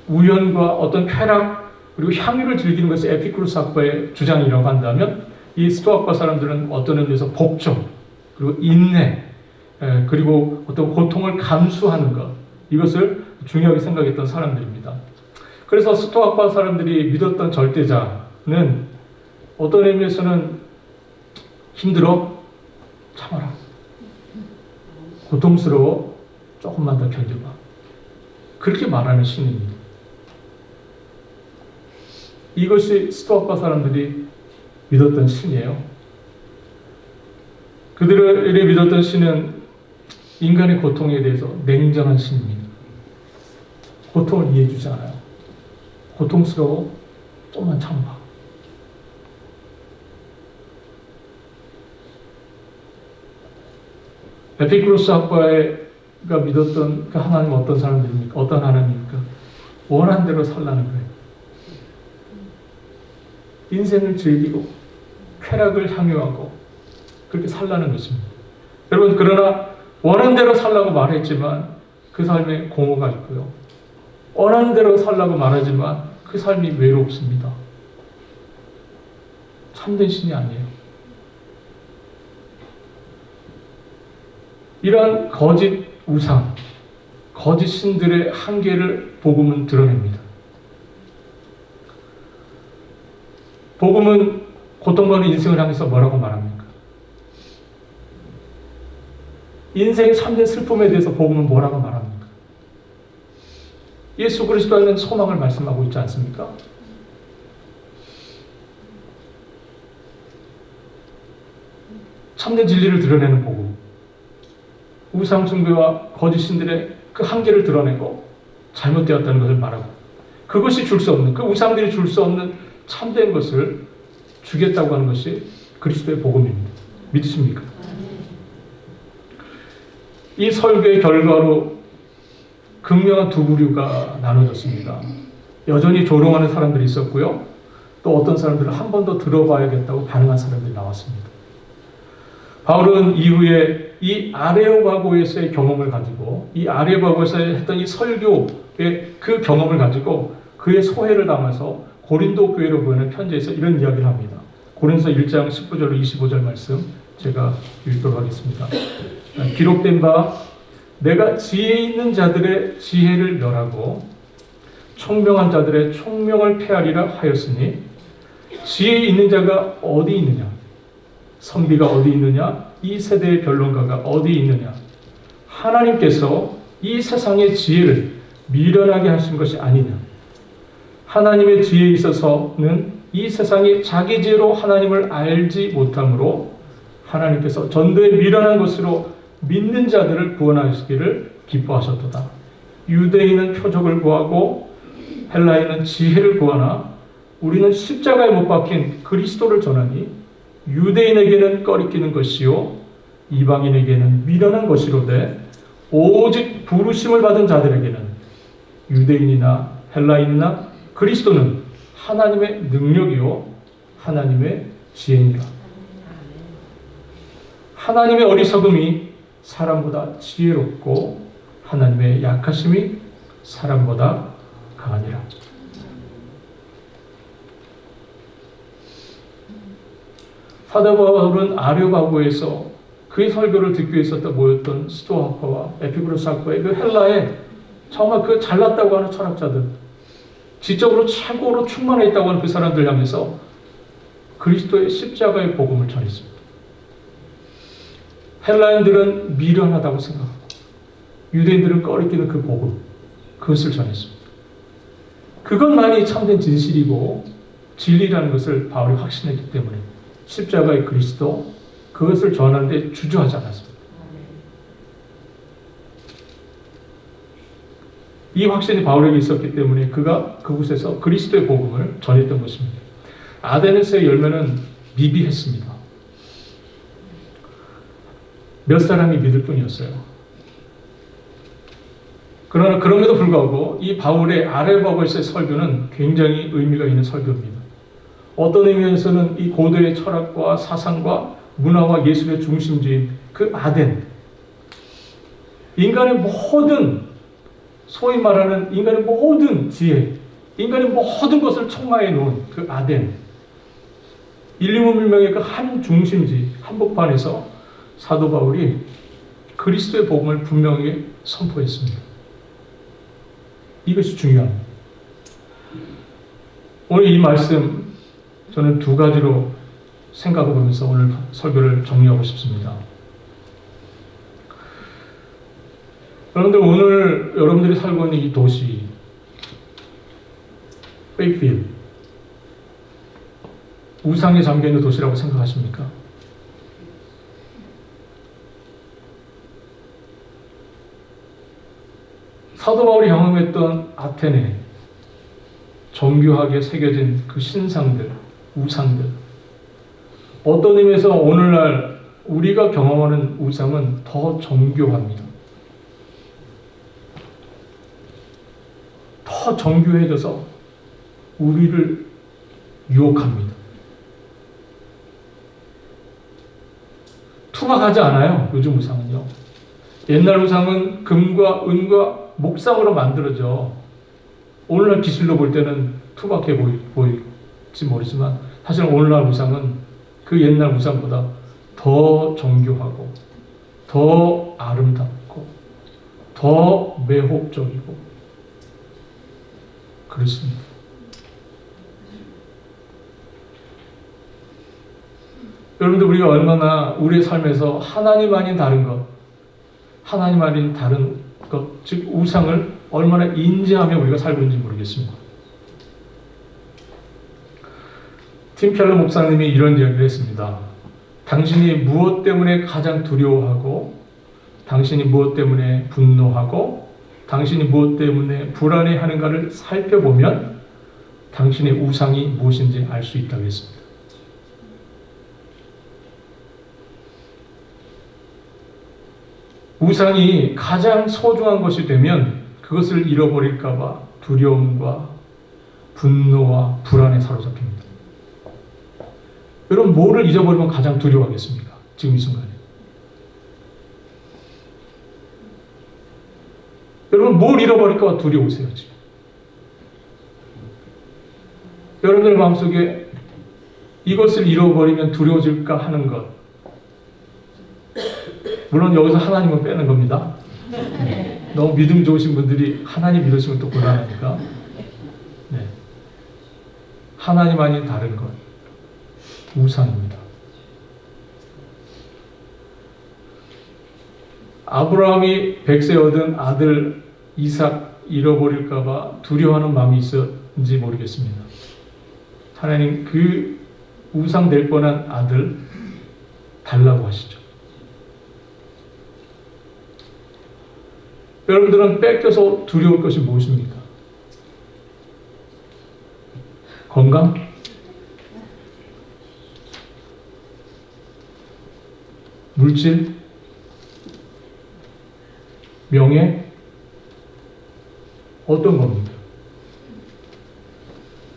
우연과 어떤 쾌락 그리고 향유를 즐기는 것이 에피쿠로스 학파의 주장이라고 한다면 이 스토아파 사람들은 어떤 의미에서 복종 그리고 인내 그리고 어떤 고통을 감수하는 것 이것을 중요하게 생각했던 사람들입니다. 그래서 스토아파 사람들이 믿었던 절대자는 어떤 의미에서는 힘들어? 참아라. 고통스러워? 조금만 더 견뎌봐. 그렇게 말하는 신입니다. 이것이 스토아파 사람들이 믿었던 신이에요. 그들이 믿었던 신은 인간의 고통에 대해서 냉정한 신입니다. 고통을 이해해주지 않아요. 고통스러워? 조금만 참아봐. 에피쿠로스 학파가 믿었던 그 하나님은 어떤 사람들입니까? 어떤 하나님입니까? 원하는 대로 살라는 거예요. 인생을 즐기고 쾌락을 향유하고 그렇게 살라는 것입니다. 여러분 그러나 원하는 대로 살라고 말했지만 그 삶에 공허가 있고요. 원하는 대로 살라고 말하지만 그 삶이 외롭습니다. 참된 신이 아니에요. 이러한 거짓 우상, 거짓 신들의 한계를 복음은 드러냅니다. 복음은 고통받는 인생을 향해서 뭐라고 말합니까? 인생의 참된 슬픔에 대해서 복음은 뭐라고 말합니까? 예수 그리스도에는 소망을 말씀하고 있지 않습니까? 참된 진리를 드러내는 복음, 우상 숭배와 거짓 신들의 그 한계를 드러내고 잘못되었다는 것을 말하고, 그것이 줄 수 없는, 그 우상들이 줄 수 없는 참된 것을 주겠다고 하는 것이 그리스도의 복음입니다. 믿으십니까? 이 설교의 결과로 극명한 두 부류가 나눠졌습니다. 여전히 조롱하는 사람들이 있었고요. 또 어떤 사람들은 한 번 더 들어봐야겠다고 반응한 사람들이 나왔습니다. 바울은 이후에 이 아레오바고에서의 경험을 가지고, 이 아레오바고에서 했던 이 설교의 그 경험을 가지고 그의 소회를 담아서 고린도 교회로 보내는 편지에서 이런 이야기를 합니다. 고린도서 1장 19절로 25절 말씀 제가 읽도록 하겠습니다. 기록된 바 내가 지혜 있는 자들의 지혜를 멸하고 총명한 자들의 총명을 폐하리라 하였으니 지혜 있는 자가 어디 있느냐? 선비가 어디 있느냐? 이 세대의 변론가가 어디 있느냐? 하나님께서 이 세상의 지혜를 미련하게 하신 것이 아니냐? 하나님의 지혜에 있어서는 이 세상이 자기 지혜로 하나님을 알지 못하므로 하나님께서 전도에 미련한 것으로 믿는 자들을 구원하시기를 기뻐하셨도다. 유대인은 표적을 구하고 헬라인은 지혜를 구하나 우리는 십자가에 못 박힌 그리스도를 전하니 유대인에게는 꺼리끼는 것이요 이방인에게는 미련한 것이로되 오직 부르심을 받은 자들에게는 유대인이나 헬라인이나 그리스도는 하나님의 능력이요 하나님의 지혜니라. 하나님의 어리석음이 사람보다 지혜롭고 하나님의 약하심이 사람보다 강하니라. 사도 바울은 아레오바고에서 그의 설교를 듣기 위해 모였던 스토아파와 에피쿠로스학파의 그 헬라의 정말 그 잘났다고 하는 철학자들, 지적으로 최고로 충만해 있다고 하는 그 사람들 향해서 그리스도의 십자가의 복음을 전했습니다. 헬라인들은 미련하다고 생각하고 유대인들은 꺼리끼는 그 복음, 그것을 전했습니다. 그것만이 참된 진실이고 진리라는 것을 바울이 확신했기 때문에 십자가의 그리스도, 그것을 전하는데 주저하지 않았습니다. 이 확신이 바울에게 있었기 때문에 그가 그곳에서 그리스도의 복음을 전했던 것입니다. 아데네스의 열매는 미비했습니다. 몇 사람이 믿을 뿐이었어요. 그러나 그럼에도 불구하고 이 바울의 아레오바고에서의 설교는 굉장히 의미가 있는 설교입니다. 어떤 의미에서는 이 고도의 철학과 사상과 문화와 예술의 중심지인 그 아덴, 인간의 모든, 소위 말하는 인간의 모든 지혜, 인간의 모든 것을 총마해 놓은 그 아덴, 인류 문명의 그 한 중심지 한복판에서 사도 바울이 그리스도의 복음을 분명히 선포했습니다. 이것이 중요합니다. 오늘 이 말씀 저는 두 가지로 생각해 보면서 오늘 설교를 정리하고 싶습니다. 여러분들, 오늘 여러분들이 살고 있는 이 도시 페이필드, 우상에 잠겨있는 도시라고 생각하십니까? 사도 바울이 경험했던 아테네, 정교하게 새겨진 그 신상들, 우상들, 어떤 의미에서 오늘날 우리가 경험하는 우상은 더 정교합니다. 더 정교해져서 우리를 유혹합니다. 투박하지 않아요, 요즘 우상은요. 옛날 우상은 금과 은과 목상으로 만들어져 오늘날 기술로 볼 때는 투박해 보일지 모르지만 사실 오늘날 우상은 그 옛날 우상보다 더 정교하고 더 아름답고 더 매혹적이고 그렇습니다. 여러분들 우리가 얼마나 우리의 삶에서 하나님 아닌 다른 것, 하나님 아닌 다른 것, 즉 우상을 얼마나 인지하며 우리가 살고 있는지 모르겠습니다. 팀 켈러 목사님이 이런 이야기를 했습니다. 당신이 무엇 때문에 가장 두려워하고, 당신이 무엇 때문에 분노하고, 당신이 무엇 때문에 불안해하는가를 살펴보면 당신의 우상이 무엇인지 알 수 있다고 했습니다. 우상이 가장 소중한 것이 되면 그것을 잃어버릴까봐 두려움과 분노와 불안에 사로잡힙니다. 여러분, 뭐를 잊어버리면 가장 두려워하겠습니까? 지금 이 순간에. 여러분, 뭘 잃어버릴까 두려우세요, 지금? 여러분들 마음속에 이것을 잃어버리면 두려워질까 하는 것. 물론 여기서 하나님은 빼는 겁니다. 너무 믿음 좋으신 분들이 하나님 믿으시면 또 곤란하니까. 네. 하나님 아닌 다른 것. 우상입니다. 아브라함이 100세 얻은 아들 이삭 잃어버릴까봐 두려워하는 마음이 있었는지 모르겠습니다. 하나님 그 우상 될 뻔한 아들 달라고 하시죠. 여러분들은 뺏겨서 두려울 것이 무엇입니까? 건강? 물질? 명예? 어떤 겁니까?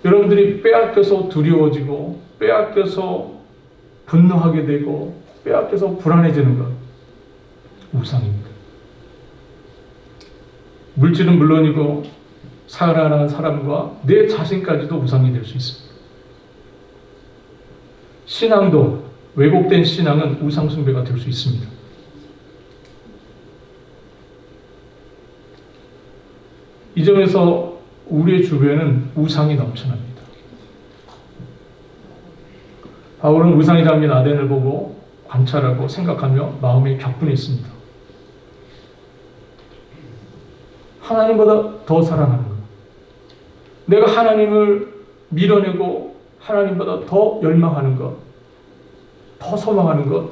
여러분들이 빼앗겨서 두려워지고 빼앗겨서 분노하게 되고 빼앗겨서 불안해지는 것 우상입니다. 물질은 물론이고 살아가는 사람과 내 자신까지도 우상이 될 수 있습니다. 신앙도 왜곡된 신앙은 우상 숭배가 될 수 있습니다. 이 점에서 우리의 주변은 우상이 넘쳐납니다. 바울은 우상이 담긴 아덴을 보고 관찰하고 생각하며 마음에 격분했습니다. 하나님보다 더 사랑하는 것. 내가 하나님을 밀어내고 하나님보다 더 열망하는 것, 더 소망하는 것,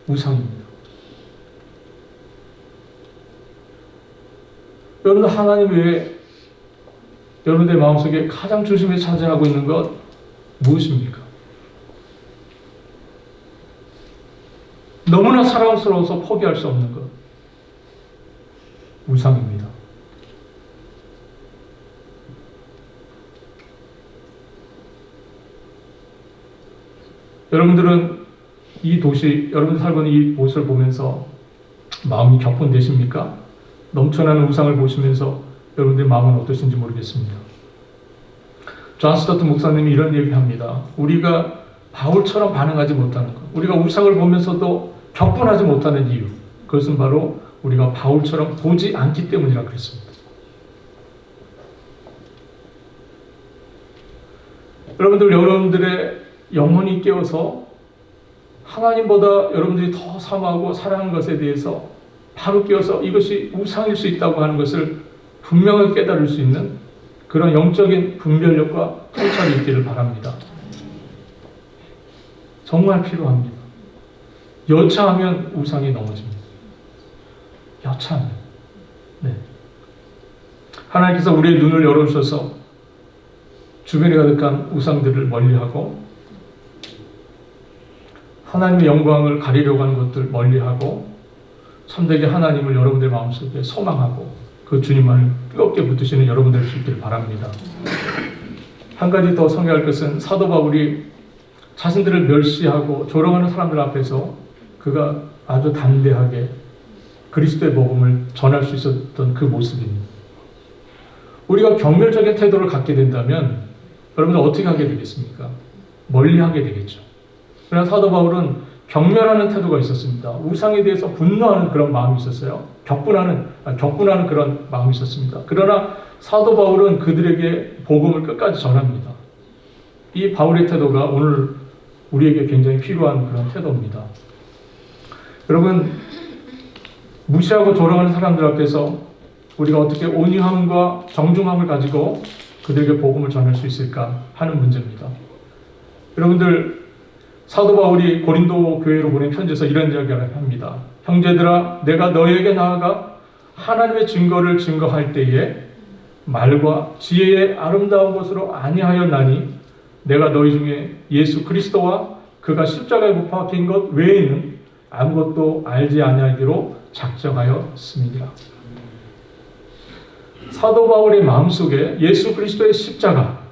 우상입니다. 여러분 하나님 외에 여러분의 마음속에 가장 중심에 차지하고 있는 것 무엇입니까? 너무나 사랑스러워서 포기할 수 없는 것, 우상입니다. 여러분들은 이 도시, 여러분 살고 있는 이 모습을 보면서 마음이 격분되십니까? 넘쳐나는 우상을 보시면서 여러분들의 마음은 어떠신지 모르겠습니다. 존 스토트 목사님이 이런 얘기를 합니다. 우리가 바울처럼 반응하지 못하는 것, 우리가 우상을 보면서도 격분하지 못하는 이유, 그것은 바로 우리가 바울처럼 보지 않기 때문이라고 그랬습니다. 여러분들의 영혼이 깨어서 하나님보다 여러분들이 더 사모하고 사랑하는 것에 대해서 바로 깨어서 이것이 우상일 수 있다고 하는 것을 분명하게 깨달을 수 있는 그런 영적인 분별력과 통찰이 있기를 바랍니다. 정말 필요합니다. 여차하면 우상이 넘어집니다. 여차하면. 네. 하나님께서 우리의 눈을 열어주셔서 주변에 가득한 우상들을 멀리하고 하나님의 영광을 가리려고 하는 것들 멀리하고 참되게 하나님을 여러분들 마음속에 소망하고 그 주님만을 뜨겁게 붙드시는 여러분 될 수 있기를 바랍니다. 한 가지 더 성경할 것은 사도 바울이 자신들을 멸시하고 조롱하는 사람들 앞에서 그가 아주 담대하게 그리스도의 복음을 전할 수 있었던 그 모습입니다. 우리가 경멸적인 태도를 갖게 된다면 여러분들 어떻게 하게 되겠습니까? 멀리하게 되겠죠. 그러나 사도 바울은 경멸하는 태도가 있었습니다. 우상에 대해서 분노하는 그런 마음이 있었어요. 격분하는 그런 마음이 있었습니다. 그러나 사도 바울은 그들에게 복음을 끝까지 전합니다. 이 바울의 태도가 오늘 우리에게 굉장히 필요한 그런 태도입니다. 여러분, 무시하고 조롱하는 사람들 앞에서 우리가 어떻게 온유함과 정중함을 가지고 그들에게 복음을 전할 수 있을까 하는 문제입니다. 여러분들, 사도 바울이 고린도 교회로 보낸 편지에서 이런 이야기를 합니다. 형제들아, 내가 너희에게 나아가 하나님의 증거를 증거할 때에 말과 지혜의 아름다운 것으로 아니하였나니 내가 너희 중에 예수 그리스도와 그가 십자가에 못 박힌 것 외에는 아무것도 알지 아니하기로 작정하였음이니라. 사도 바울의 마음속에 예수 그리스도의 십자가,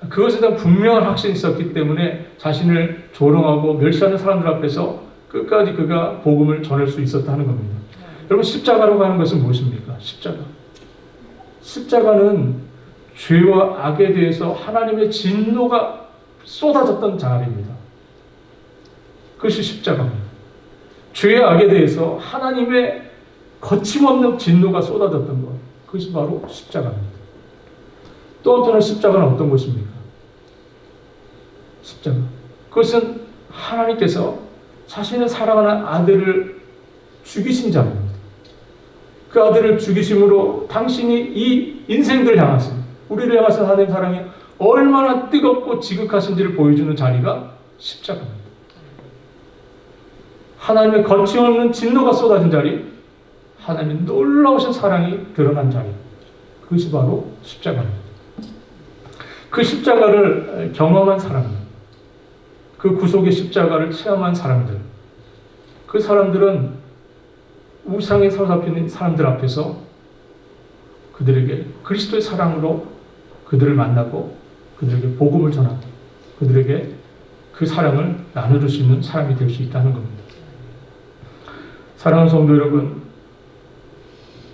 그것에 대한 분명한 확신이 있었기 때문에 자신을 조롱하고 멸시하는 사람들 앞에서 끝까지 그가 복음을 전할 수 있었다는 겁니다. 여러분, 십자가라고 하는 것은 무엇입니까? 십자가는 죄와 악에 대해서 하나님의 진노가 쏟아졌던 자리입니다. 그것이 십자가입니다. 죄와 악에 대해서 하나님의 거침없는 진노가 쏟아졌던 것, 그것이 바로 십자가입니다. 또 한편으로 십자가는 어떤 것입니까? 십자가, 그것은 하나님께서 자신의 사랑하는 아들을 죽이신 자입니다. 그 아들을 죽이심으로 당신이 이 인생들 향하신, 우리를 향하신 하나님의 사랑이 얼마나 뜨겁고 지극하신지를 보여주는 자리가 십자가입니다. 하나님의 거침없는 진노가 쏟아진 자리, 하나님의 놀라우신 사랑이 드러난 자리, 그것이 바로 십자가입니다. 그 십자가를 경험한 사람들, 그 구속의 십자가를 체험한 사람들, 그 사람들은 우상에 사로잡힌 사람들 앞에서 그들에게 그리스도의 사랑으로 그들을 만나고 그들에게 복음을 전하고 그들에게 그 사랑을 나눠줄 수 있는 사람이 될 수 있다는 겁니다. 사랑하는 성도 여러분,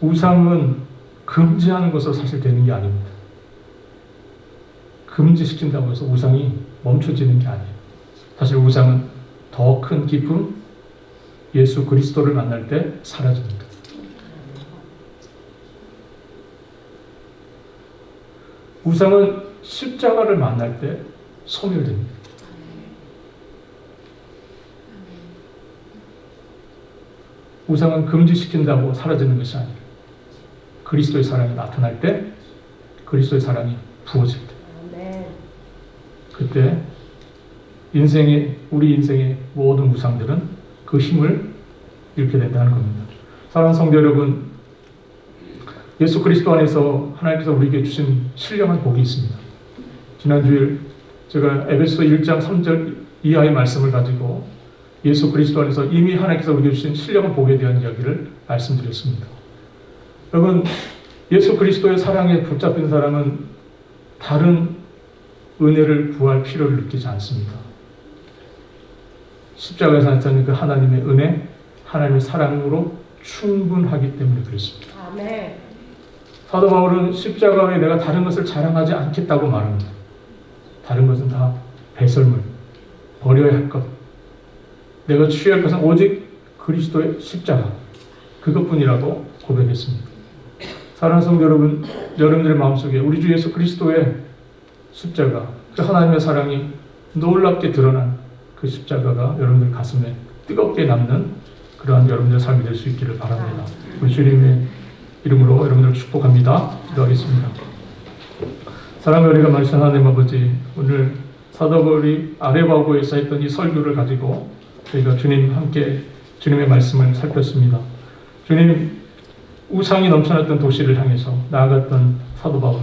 우상은 금지하는 것으로 사실 되는 게 아닙니다. 금지시킨다고 해서 우상이 멈춰지는 게 아니에요. 사실 우상은 더 큰 기쁨, 예수 그리스도를 만날 때 사라집니다. 우상은 십자가를 만날 때 소멸됩니다. 우상은 금지시킨다고 사라지는 것이 아니에요. 그리스도의 사랑이 나타날 때, 그리스도의 사랑이 부어질 때, 그때 우리 인생의 모든 우상들은 그 힘을 잃게 된다는 겁니다. 사랑하는 성도 여러분, 예수 그리스도 안에서 하나님께서 우리에게 주신 신령한 복이 있습니다. 지난주에 제가 에베소 1장 3절 이하의 말씀을 가지고 예수 그리스도 안에서 이미 하나님께서 우리에게 주신 신령한 복에 대한 이야기를 말씀드렸습니다. 여러분, 예수 그리스도의 사랑에 붙잡힌 사람은 다른 은혜를 구할 필요를 느끼지 않습니다. 십자가에서 나타나는 그 하나님의 은혜, 하나님의 사랑으로 충분하기 때문에 그렇습니다. 아멘. 사도 바울은 십자가 외에 내가 다른 것을 자랑하지 않겠다고 말합니다. 다른 것은 다 배설물, 버려야 할 것. 내가 취할 것은 오직 그리스도의 십자가, 그것뿐이라고 고백했습니다. 사랑하는 성도 여러분, 여러분들의 마음속에 우리 주 예수 그리스도의 십자가, 그 하나님의 사랑이 놀랍게 드러난 그 십자가가 여러분들 가슴에 뜨겁게 남는 그러한 여러분들의 삶이 될 수 있기를 바랍니다. 우리 주님의 이름으로 여러분들을 축복합니다. 기도하겠습니다. 사랑의 은혜가 많으신 하나님 아버지, 오늘 사도 바울이 아레바고에서 했던 이 설교를 가지고 저희가 주님 함께 주님의 말씀을 살폈습니다. 주님, 우상이 넘쳐났던 도시를 향해서 나아갔던 사도 바울,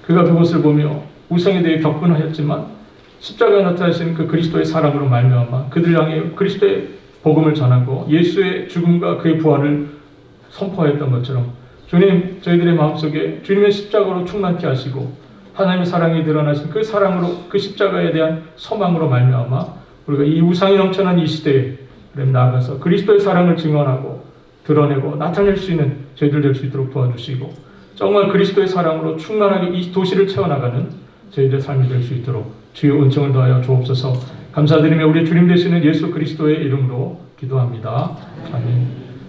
그가 그것을 보며 우상에 대해 격분하였지만 십자가에 나타나신 그 그리스도의 사랑으로 말미암아 그들 향해 그리스도의 복음을 전하고 예수의 죽음과 그의 부활을 선포하였던 것처럼 주님, 저희들의 마음속에 주님의 십자가로 충만케 하시고 하나님의 사랑이 드러나신 그 사랑으로, 그 십자가에 대한 소망으로 말미암아 우리가 이 우상이 넘쳐난 이 시대에 나아가서 그리스도의 사랑을 증언하고 드러내고 나타낼 수 있는 저희들 될 수 있도록 도와주시고 정말 그리스도의 사랑으로 충만하게 이 도시를 채워나가는 저희들의 삶이 될 수 있도록 주의 은총을 더하여 주옵소서. 감사드리며 우리 주님 되시는 예수 그리스도의 이름으로 기도합니다. 아멘.